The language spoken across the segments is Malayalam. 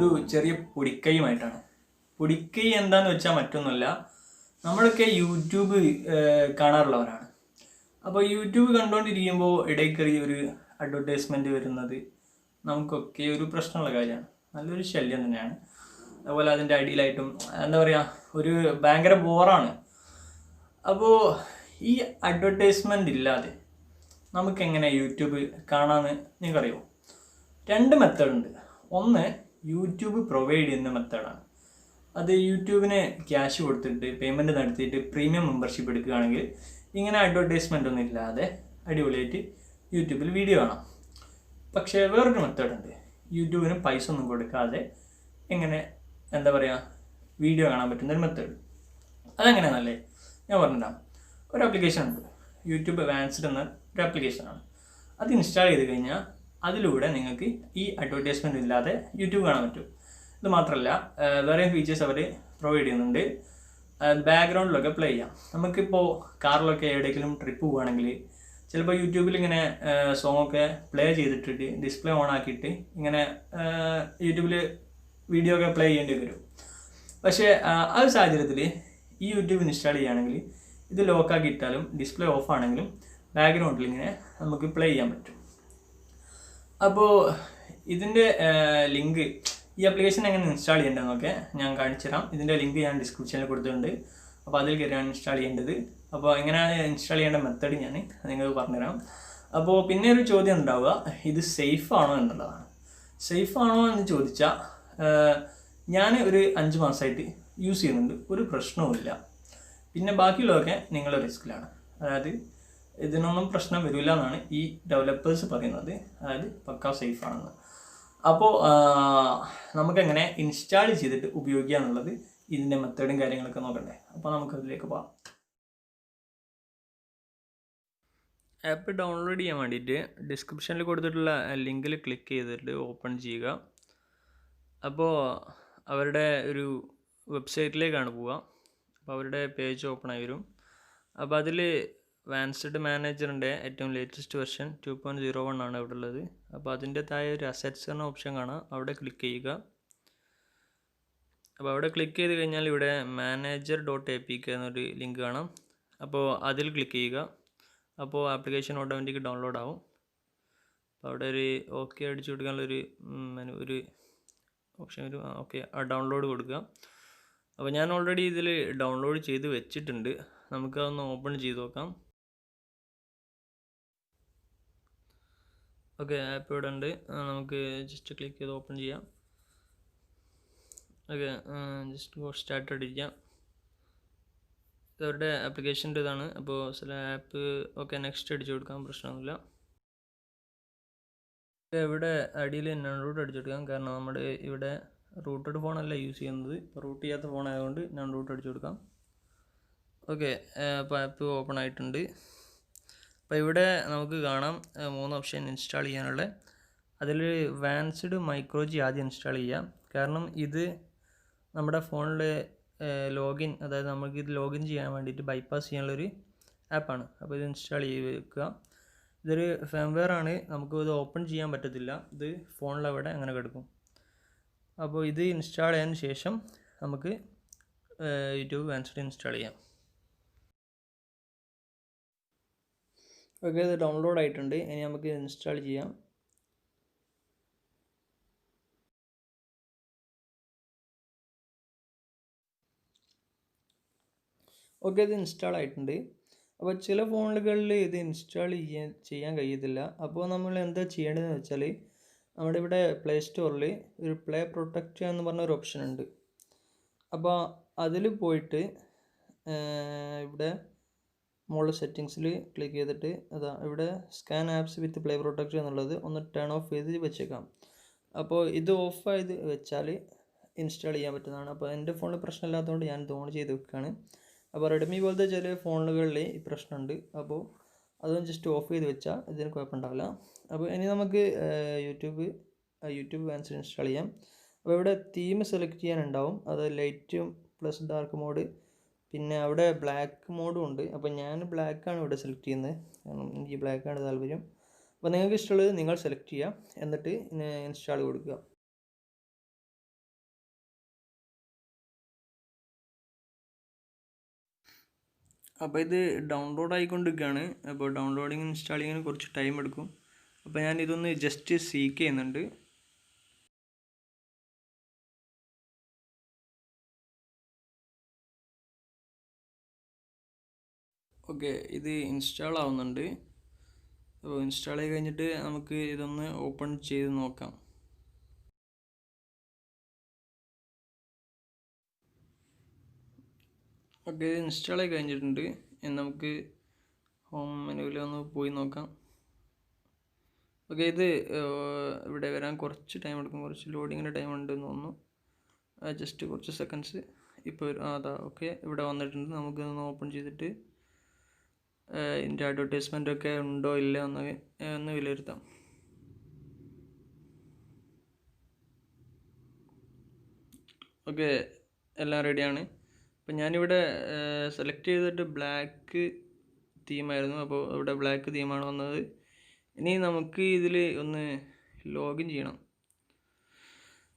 ഒരു ചെറിയ പൊടിക്കൈയുമായിട്ടാണ്. പൊടിക്കൈ എന്താന്ന് വെച്ചാൽ മറ്റൊന്നുമല്ല, നമ്മളൊക്കെ യൂട്യൂബ് കാണാറുള്ളവരാണ്. അപ്പോൾ യൂട്യൂബ് കണ്ടുകൊണ്ടിരിക്കുമ്പോൾ ഇടയ്ക്കറി ഒരു അഡ്വർടൈസ്മെൻറ്റ് വരുന്നത് നമുക്കൊക്കെ ഒരു പ്രശ്നമുള്ള കാര്യമാണ്, നല്ലൊരു ശല്യം തന്നെയാണ്. അതുപോലെ അതിൻ്റെ അടിയിലായിട്ടും എന്താ പറയുക, ഒരു ഭയങ്കര ബോറാണ്. അപ്പോൾ ഈ അഡ്വർടൈസ്മെൻ്റ് ഇല്ലാതെ നമുക്കെങ്ങനെ യൂട്യൂബ് കാണാമെന്ന് നിങ്ങൾക്കറിയുമോ? 2 മെത്തേഡ് ഉണ്ട്. ഒന്ന് യൂട്യൂബ് പ്രൊവൈഡ് ചെയ്യുന്ന മെത്തേഡാണ്. അത് യൂട്യൂബിന് ക്യാഷ് കൊടുത്തിട്ട് പേയ്മെൻറ്റ് നടത്തിയിട്ട് പ്രീമിയം മെമ്പർഷിപ്പ് എടുക്കുകയാണെങ്കിൽ ഇങ്ങനെ അഡ്വർടൈസ്മെൻ്റ് ഒന്നും ഇല്ലാതെ അടിപൊളിയായിട്ട് യൂട്യൂബിൽ വീഡിയോ കാണാം. പക്ഷേ വേറൊരു മെത്തേഡ് ഉണ്ട്, യൂട്യൂബിന് പൈസ ഒന്നും കൊടുക്കാതെ എങ്ങനെ എന്താ പറയുക വീഡിയോ കാണാൻ പറ്റുന്നൊരു മെത്തേഡ്. അതെങ്ങനെയാണല്ലേ ഞാൻ പറഞ്ഞിട്ടാണ്. ഒരു ആപ്ലിക്കേഷൻ ഉണ്ട്, യൂട്യൂബ് വാൻസ്ഡ് എന്ന ഒരു ആപ്ലിക്കേഷനാണ്. അത് ഇൻസ്റ്റാൾ ചെയ്ത് കഴിഞ്ഞാൽ അതിലൂടെ നിങ്ങൾക്ക് ഈ അഡ്വർടൈസ്മെൻ്റ് ഇല്ലാതെ യൂട്യൂബ് കാണാൻ പറ്റും. ഇത് മാത്രമല്ല, വേറെയും ഫീച്ചേഴ്സ് അവർ പ്രൊവൈഡ് ചെയ്യുന്നുണ്ട്. ബാക്ക്ഗ്രൗണ്ടിലൊക്കെ പ്ലേ ചെയ്യാം. നമുക്കിപ്പോൾ കാറിലൊക്കെ എവിടെയെങ്കിലും ട്രിപ്പ് പോവുകയാണെങ്കിൽ ചിലപ്പോൾ യൂട്യൂബിൽ ഇങ്ങനെ സോങ്ങൊക്കെ പ്ലേ ചെയ്തിട്ടിട്ട് ഡിസ്പ്ലേ ഓൺ ആക്കിയിട്ട് ഇങ്ങനെ യൂട്യൂബിൽ വീഡിയോ ഒക്കെ പ്ലേ ചെയ്യേണ്ടി വരും. പക്ഷേ ആ ഒരു സാഹചര്യത്തിൽ ഈ യൂട്യൂബ് ഇൻസ്റ്റാൾ ചെയ്യുകയാണെങ്കിൽ ഇത് ലോക്കാക്കി ഇട്ടാലും ഡിസ്പ്ലേ ഓഫ് ആണെങ്കിലും ബാക്ക്ഗ്രൗണ്ടിൽ ഇങ്ങനെ നമുക്ക് പ്ലേ ചെയ്യാൻ പറ്റും. അപ്പോൾ ഇതിൻ്റെ ലിങ്ക്, ഈ ആപ്ലിക്കേഷൻ എങ്ങനെ ഇൻസ്റ്റാൾ ചെയ്യേണ്ടതെന്നൊക്കെ ഞാൻ കാണിച്ചു തരാം. ഇതിൻ്റെ ലിങ്ക് ഞാൻ ഡിസ്ക്രിപ്ഷനിൽ കൊടുത്തിട്ടുണ്ട്. അപ്പോൾ അതിൽ കയറിയാണ് ഇൻസ്റ്റാൾ ചെയ്യേണ്ടത്. അപ്പോൾ എങ്ങനെയാണ് ഇൻസ്റ്റാൾ ചെയ്യേണ്ട മെത്തേഡ് ഞാൻ നിങ്ങൾക്ക് പറഞ്ഞുതരാം. അപ്പോൾ പിന്നെ ഒരു ചോദ്യം ഉണ്ടാവുക, ഇത് സേഫ് ആണോ എന്നുള്ളതാണ്. സേഫ് ആണോ എന്ന് ചോദിച്ചാൽ ഞാൻ ഒരു 5 മാസമായിട്ട് യൂസ് ചെയ്യുന്നുണ്ട്, ഒരു പ്രശ്നവുമില്ല. പിന്നെ ബാക്കിയുള്ളതൊക്കെ നിങ്ങളുടെ റിസ്കിലാണ്. അതായത് ഇതിനൊന്നും പ്രശ്നം വരില്ല എന്നാണ് ഈ ഡെവലപ്പേഴ്സ് പറയുന്നത്. അതായത് പക്കാ സേഫ് ആണെന്ന്. അപ്പോൾ നമുക്കെങ്ങനെ ഇൻസ്റ്റാൾ ചെയ്തിട്ട് ഉപയോഗിക്കുക എന്നുള്ളത്, ഇതിൻ്റെ മെത്തേഡും കാര്യങ്ങളൊക്കെ നോക്കണ്ടേ. അപ്പോൾ നമുക്കതിലേക്ക് പോകാം. ആപ്പ് ഡൗൺലോഡ് ചെയ്യാൻ വേണ്ടിയിട്ട് ഡിസ്ക്രിപ്ഷനിൽ കൊടുത്തിട്ടുള്ള ലിങ്കിൽ ക്ലിക്ക് ചെയ്തിട്ട് ഓപ്പൺ ചെയ്യുക. അപ്പോൾ അവരുടെ ഒരു വെബ്സൈറ്റിലേക്കാണ് പോവുക. അപ്പോൾ അവരുടെ പേജ് ഓപ്പൺ ആയി വരും. അപ്പോൾ അതിൽ വാൻസ്ഡ് മാനേജറിൻ്റെ ഏറ്റവും ലേറ്റസ്റ്റ് വെർഷൻ 2.01 ആണ് ഇവിടെ ഉള്ളത്. അപ്പോൾ അതിൻ്റെ താഴെ ഒരു അസറ്റ്സ് എന്ന ഓപ്ഷൻ കാണാം, അവിടെ ക്ലിക്ക് ചെയ്യുക. അപ്പോൾ അവിടെ ക്ലിക്ക് ചെയ്ത് കഴിഞ്ഞാൽ ഇവിടെ manager.apk എന്നൊരു ലിങ്ക് കാണാം. അപ്പോൾ അതിൽ ക്ലിക്ക് ചെയ്യുക. അപ്പോൾ ആപ്ലിക്കേഷൻ ഓട്ടോമാറ്റിക് ഡൗൺലോഡ് ആവും. അപ്പോൾ അവിടെ ഒരു ഓക്കെ അടിച്ചു കൊടുക്കാനുള്ളൊരു ഒരു ഓപ്ഷൻ വരും. ഓക്കെ, ആ ഡൗൺലോഡ് കൊടുക്കുക. അപ്പോൾ ഞാൻ ഓൾറെഡി ഇതിൽ ഡൗൺലോഡ് ചെയ്ത് വെച്ചിട്ടുണ്ട്. നമുക്കതൊന്ന് ഓപ്പൺ ചെയ്ത് നോക്കാം. ഓക്കെ, ആപ്പ് ഇവിടെ ഉണ്ട്. നമുക്ക് ജസ്റ്റ് ക്ലിക്ക് ചെയ്ത് ഓപ്പൺ ചെയ്യാം. ഓക്കെ, ജസ്റ്റ് സ്റ്റാർട്ട് അടിക്കാം. ഇതവരുടെ ആപ്ലിക്കേഷൻ്റെ ഇതാണ്. അപ്പോൾ ചില ആപ്പ് ഓക്കെ നെക്സ്റ്റ് അടിച്ചു കൊടുക്കാം, പ്രശ്നമൊന്നുമില്ല. ഇവിടെ അടിയിൽ നൺ റൂട്ട് അടിച്ചു കൊടുക്കാം, കാരണം നമ്മുടെ ഇവിടെ റൂട്ടഡ് ഫോണല്ല യൂസ് ചെയ്യുന്നത്. റൂട്ട് ചെയ്യാത്ത ഫോൺ ആയതുകൊണ്ട് നൺ റൂട്ട് അടിച്ചു കൊടുക്കാം. ഓക്കെ, അപ്പോൾ ആപ്പ് ഓപ്പൺ ആയിട്ടുണ്ട്. അപ്പോൾ ഇവിടെ നമുക്ക് കാണാം 3 ഓപ്ഷൻ ഇൻസ്റ്റാൾ ചെയ്യാനുള്ള. അതിൽ വാൻസ്ഡ് മൈക്രോജി ആദ്യം ഇൻസ്റ്റാൾ ചെയ്യാം, കാരണം ഇത് നമ്മുടെ ഫോണിൽ ലോഗിൻ, അതായത് നമുക്കിത് ലോഗിൻ ചെയ്യാൻ വേണ്ടിയിട്ട് ബൈപ്പാസ് ചെയ്യാനുള്ളൊരു ആപ്പാണ്. അപ്പോൾ ഇത് ഇൻസ്റ്റാൾ ചെയ്ത് വെക്കുക. ഇതൊരു ഫേംവെയർ ആണ്, നമുക്ക് ഇത് ഓപ്പൺ ചെയ്യാൻ പറ്റത്തില്ല. ഇത് ഫോണിലവിടെ അങ്ങനെ കിടക്കും. അപ്പോൾ ഇത് ഇൻസ്റ്റാൾ ചെയ്തതിന് ശേഷം നമുക്ക് യൂട്യൂബ് വാൻസ്ഡ് ഇൻസ്റ്റാൾ ചെയ്യാം. ഓക്കെ, ഇത് ഡൗൺലോഡ് ആയിട്ടുണ്ട്. ഇനി നമുക്ക് ഇൻസ്റ്റാൾ ചെയ്യാം. ഓക്കെ, ഇത് ഇൻസ്റ്റാൾ ആയിട്ടുണ്ട്. അപ്പോൾ ചില ഫോണുകളിൽ ഇത് ഇൻസ്റ്റാൾ ചെയ്യാൻ കഴിയത്തില്ല. അപ്പോൾ നമ്മൾ എന്താ ചെയ്യേണ്ടതെന്ന് വെച്ചാൽ, നമ്മുടെ ഇവിടെ പ്ലേ സ്റ്റോറിൽ ഒരു പ്ലേ പ്രൊട്ടക്റ്റ് എന്ന് പറഞ്ഞ ഒരു ഓപ്ഷൻ ഉണ്ട്. അപ്പോൾ അതിൽ പോയിട്ട് ഇവിടെ മുകളിൽ സെറ്റിങ്സിൽ ക്ലിക്ക് ചെയ്തിട്ട് അതാ ഇവിടെ സ്കാൻ ആപ്സ് വിത്ത് പ്ലേ പ്രൊട്ടക്റ്റ് എന്നുള്ളത് ഒന്ന് ടേൺ ഓഫ് ചെയ്ത് വെച്ചേക്കാം. അപ്പോൾ ഇത് ഓഫ് ചെയ്ത് വെച്ചാൽ ഇൻസ്റ്റാൾ ചെയ്യാൻ പറ്റുന്നതാണ്. അപ്പോൾ എൻ്റെ ഫോണിൽ പ്രശ്നമില്ലാത്തതുകൊണ്ട് ഞാൻ ഇത് ഓൺ ചെയ്ത് വെക്കുകയാണ്. അപ്പോൾ റെഡ്മി പോലത്തെ ചില ഫോണുകളിൽ ഈ പ്രശ്നമുണ്ട്. അപ്പോൾ അതൊന്ന് ജസ്റ്റ് ഓഫ് ചെയ്ത് വെച്ചാൽ ഇതിന് കുഴപ്പമുണ്ടാവില്ല. അപ്പോൾ ഇനി നമുക്ക് യൂട്യൂബ് വാൻസ്ഡ് ഇൻസ്റ്റാൾ ചെയ്യാം. അപ്പോൾ ഇവിടെ തീം സെലക്ട് ചെയ്യാനുണ്ടാവും, അത് ലൈറ്റും പ്ലസ് ഡാർക്ക് മോഡ്, പിന്നെ അവിടെ ബ്ലാക്ക് മോഡും ഉണ്ട്. അപ്പോൾ ഞാൻ ബ്ലാക്കാണ് ഇവിടെ സെലക്ട് ചെയ്യുന്നത്, കാരണം എനിക്ക് ബ്ലാക്കാണ് താല്പര്യം. അപ്പോൾ നിങ്ങൾക്ക് ഇഷ്ടമുള്ളത് നിങ്ങൾ സെലക്ട് ചെയ്യുക, എന്നിട്ട് ഇൻസ്റ്റാൾ കൊടുക്കുക. അപ്പോൾ ഇത് ഡൗൺലോഡ് ആയിക്കൊണ്ടിരിക്കുകയാണ്. അപ്പോൾ ഡൗൺലോഡിങ് ഇൻസ്റ്റാളിങ്ങിന് കുറച്ച് ടൈം എടുക്കും. അപ്പോൾ ഞാൻ ഇതൊന്ന് ജസ്റ്റ് സീക്ക് ചെയ്യുന്നുണ്ട്. ഓക്കെ, ഇത് ഇൻസ്റ്റാൾ ആവുന്നുണ്ട്. അപ്പോൾ ഇൻസ്റ്റാൾ ചെയ്ത് കഴിഞ്ഞിട്ട് നമുക്ക് ഇതൊന്ന് ഓപ്പൺ ചെയ്ത് നോക്കാം. ഓക്കെ, ഇത് ഇൻസ്റ്റാൾ ആയി കഴിഞ്ഞിട്ടുണ്ട്. നമുക്ക് ഹോം മെനുവിൽ ഒന്ന് പോയി നോക്കാം. ഓക്കെ, ഇത് ഇവിടെ വരാൻ കുറച്ച് ടൈം എടുക്കും. കുറച്ച് ലോഡിങ്ങിൻ്റെ ടൈം ഉണ്ടെന്ന് തോന്നുന്നു. ജസ്റ്റ് കുറച്ച് സെക്കൻഡ്സ്. ഇപ്പോൾ അതാ ഓക്കെ, ഇവിടെ വന്നിട്ടുണ്ട്. നമുക്കൊന്ന് ഓപ്പൺ ചെയ്തിട്ട് ഇതിൻ്റെ അഡ്വർടൈസ്മെൻ്റൊക്കെ ഉണ്ടോ ഇല്ല ഒന്ന് വിലയിരുത്താം. ഓക്കെ, എല്ലാം റെഡിയാണ്. അപ്പം ഞാനിവിടെ സെലക്ട് ചെയ്തിട്ട് ബ്ലാക്ക് തീമായിരുന്നു. അപ്പോൾ ഇവിടെ ബ്ലാക്ക് തീമാണ് വന്നത്. ഇനി നമുക്ക് ഇതിൽ ഒന്ന് ലോഗിൻ ചെയ്യണം.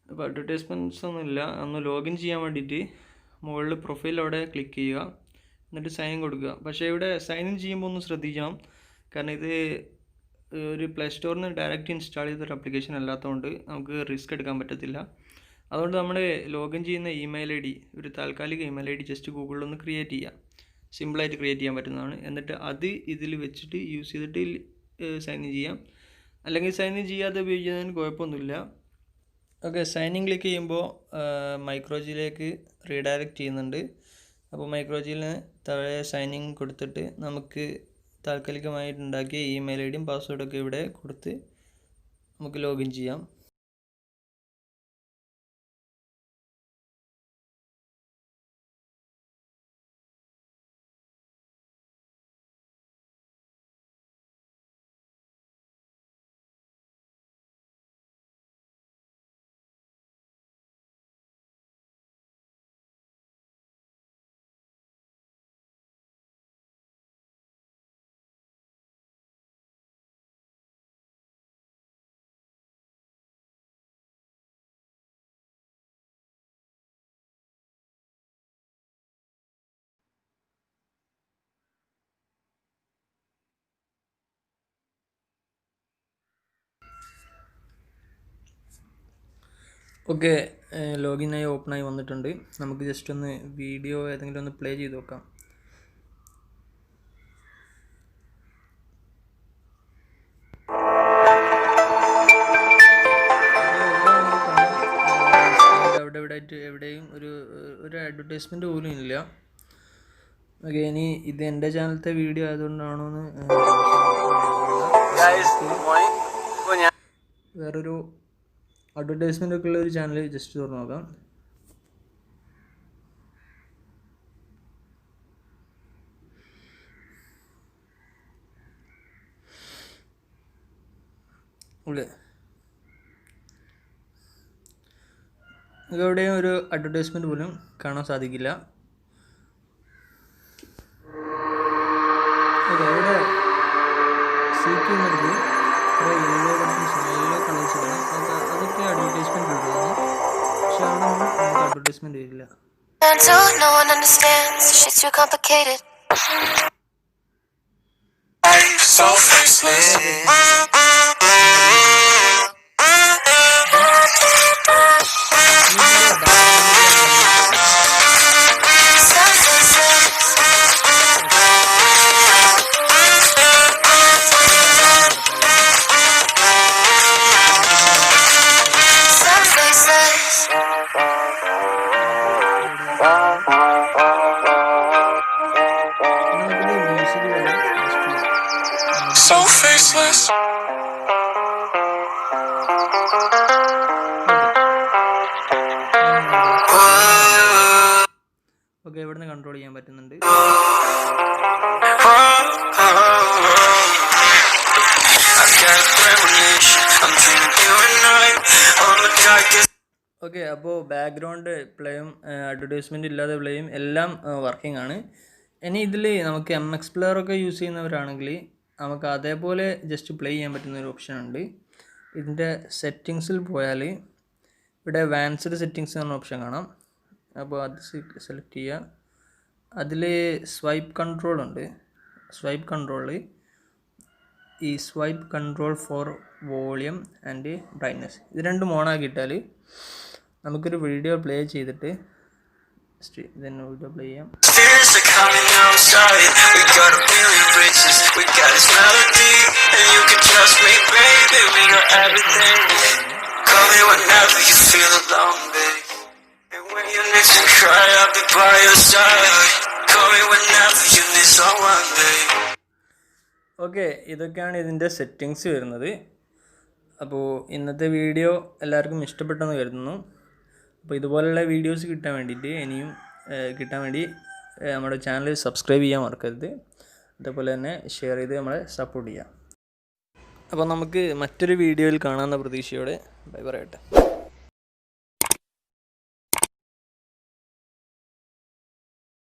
അപ്പോൾ അഡ്വർടൈസ്മെൻറ്റ്സ് ഒന്നുമില്ല. ഒന്ന് ലോഗിൻ ചെയ്യാൻ വേണ്ടിയിട്ട് മുകളിൽ പ്രൊഫൈൽ അവിടെ ക്ലിക്ക് ചെയ്യുക, എന്നിട്ട് സൈൻ ഇൻ കൊടുക്കുക. പക്ഷേ ഇവിടെ സൈൻ ഇൻ ചെയ്യുമ്പോൾ ഒന്ന് ശ്രദ്ധിക്കണം. കാരണം ഇത് ഒരു പ്ലേ സ്റ്റോറിൽ നിന്ന് ഡയറക്റ്റ് ഇൻസ്റ്റാൾ ചെയ്തൊരു ആപ്ലിക്കേഷൻ അല്ലാത്തതുകൊണ്ട് നമുക്ക് റിസ്ക് എടുക്കാൻ പറ്റത്തില്ല. അതുകൊണ്ട് നമ്മൾ ലോഗിൻ ചെയ്യുന്ന ഇമെയിൽ ഐ ഡി, ഒരു താൽക്കാലിക ഇമെയിൽ ഐ ഡി ജസ്റ്റ് ഗൂഗിളിലൊന്ന് ക്രിയേറ്റ് ചെയ്യുക. സിമ്പിളായിട്ട് ക്രിയേറ്റ് ചെയ്യാൻ പറ്റുന്നതാണ്. എന്നിട്ട് അത് ഇതിൽ വെച്ചിട്ട് യൂസ് ചെയ്തിട്ട് സൈൻ ഇൻ ചെയ്യാം. അല്ലെങ്കിൽ സൈൻ ഇൻ ചെയ്യാതെ ഉപയോഗിക്കുന്നതിന് കുഴപ്പമൊന്നുമില്ല. ഓക്കെ, സൈൻ ഇൻ ക്ലിക്ക് ചെയ്യുമ്പോൾ മൈക്രോജിയിലേക്ക് റീഡയറക്റ്റ് ചെയ്യുന്നുണ്ട്. അപ്പോൾ മൈക്രോജിയിൽ താഴെ സൈൻ ഇൻ കൊടുത്തിട്ട് നമുക്ക് താൽക്കാലികമായിട്ടുണ്ടാക്കിയ ഇമെയിൽ ഐ ഡിയും പാസ്വേഡൊക്കെ ഇവിടെ കൊടുത്ത് നമുക്ക് ലോഗിൻ ചെയ്യാം. ഓക്കെ, ലോഗിനായി ഓപ്പണായി വന്നിട്ടുണ്ട്. നമുക്ക് ജസ്റ്റ് ഒന്ന് വീഡിയോ ഏതെങ്കിലും ഒന്ന് പ്ലേ ചെയ്ത് നോക്കാം. എവിടെയും ഒരു അഡ്വർടൈസ്മെൻറ്റ് പോലും ഇല്ല. ഓക്കെ, ഇനി ഇത് എൻ്റെ ചാനലത്തെ വീഡിയോ ആയതുകൊണ്ടാണോ എന്ന് വേറൊരു അഡ്വർടൈസ്മെൻ്റ് ഒക്കെ ഉള്ള ഒരു ചാനൽ ജസ്റ്റ് തുറന്ന് നോക്കാം. ഓക്കെ, എവിടെയും ഒരു അഡ്വർടൈസ്മെൻറ്റ് പോലും കാണാൻ സാധിക്കില്ല. ഓക്കെ, ഇവിടെ സീക്ക് ചെയ്യുന്നത് യെല്ലോ കളേഴ്സാണ്. അതൊക്കെ അഡ്വർടൈസ്മെൻറ്റ് കിട്ടുന്നത്. പക്ഷെ അവിടെ നമുക്ക് അഡ്വർടൈസ്മെൻറ്റ് വരില്ല. So faceless. ഓക്കെ, ഇവിടുന്ന് കൺട്രോൾ ചെയ്യാൻ പറ്റുന്നുണ്ട്. ഓക്കെ, അപ്പോൾ ബാക്ക്ഗ്രൗണ്ട് പ്ലേയും അഡ്വർടൈസ്മെൻറ്റ് ഇല്ലാതെ പ്ലേയും എല്ലാം വർക്കിംഗ് ആണ്. ഇനി ഇതിൽ നമുക്ക് MX പ്ലെയർ ഒക്കെ യൂസ് ചെയ്യുന്നവരാണെങ്കിൽ നമുക്ക് അതേപോലെ ജസ്റ്റ് പ്ലേ ചെയ്യാൻ പറ്റുന്ന ഒരു ഓപ്ഷൻ ഉണ്ട്. ഇതിൻ്റെ സെറ്റിങ്സിൽ പോയാൽ ഇവിടെ വാൻസ്ഡ് സെറ്റിങ്സ് എന്ന ഓപ്ഷൻ കാണാം. അപ്പോൾ അത് സെലക്ട് ചെയ്യുക. അതിൽ സ്വൈപ്പ് കൺട്രോൾ ഉണ്ട്. സ്വൈപ്പ് കൺട്രോളിൽ ഈ swipe control four volume and brightness ഇത് രണ്ടും ഓണാക്കിയിട്ടാൽ നമുക്കൊരു വീഡിയോ പ്ലേ ചെയ്തിട്ട് ഇതന്നെ വീഡിയോ പ്ലേ ചെയ്യാം. ഓക്കെ, ഇതൊക്കെയാണ് ഇതിൻ്റെ സെറ്റിങ്സ് വരുന്നത്. അപ്പോൾ ഇന്നത്തെ വീഡിയോ എല്ലാവർക്കും ഇഷ്ടപ്പെട്ടെന്ന് കരുതുന്നു. അപ്പോൾ ഇതുപോലെയുള്ള വീഡിയോസ് കിട്ടാൻ വേണ്ടി നമ്മുടെ ചാനൽ സബ്സ്ക്രൈബ് ചെയ്യാൻ മറക്കരുത്. അതേപോലെ തന്നെ ഷെയർ ചെയ്ത് നമ്മളെ സപ്പോർട്ട് ചെയ്യാം. അപ്പോൾ നമുക്ക് മറ്റൊരു വീഡിയോയിൽ കാണാമെന്ന പ്രതീക്ഷയോടെ ബൈ പറയട്ടെ.